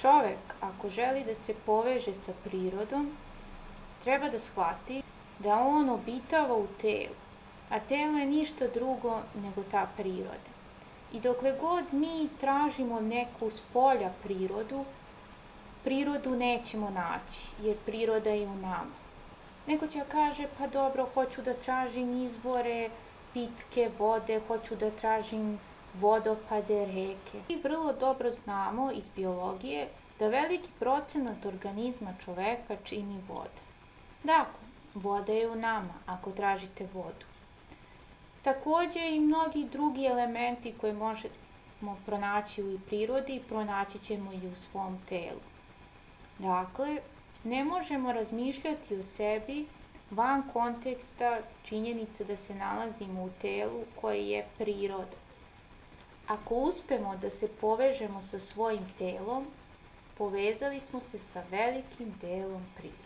Čovek, ako želi da se poveže sa prirodom, treba da shvati da on obitava u telu, a telo je ništa drugo nego ta priroda. I dokle god mi tražimo neku spolja prirodu nećemo naći, jer priroda je u nama. Neko će kaže, pa dobro, hoću da tražim izvore pitke vode, hoću da tražim vodopade, reke. I vrlo dobro znamo iz biologije da veliki procenat organizma čoveka čini voda. Dakle, voda je u nama ako tražite vodu. Takođe i mnogi drugi elementi koje možemo pronaći u prirodi, pronaći ćemo i u svom telu. Dakle, ne možemo razmišljati o sebi van konteksta činjenice da se nalazimo u telu koje je priroda. Ako uspemo da se povežemo sa svojim telom, povezali smo se sa velikim delom prirode.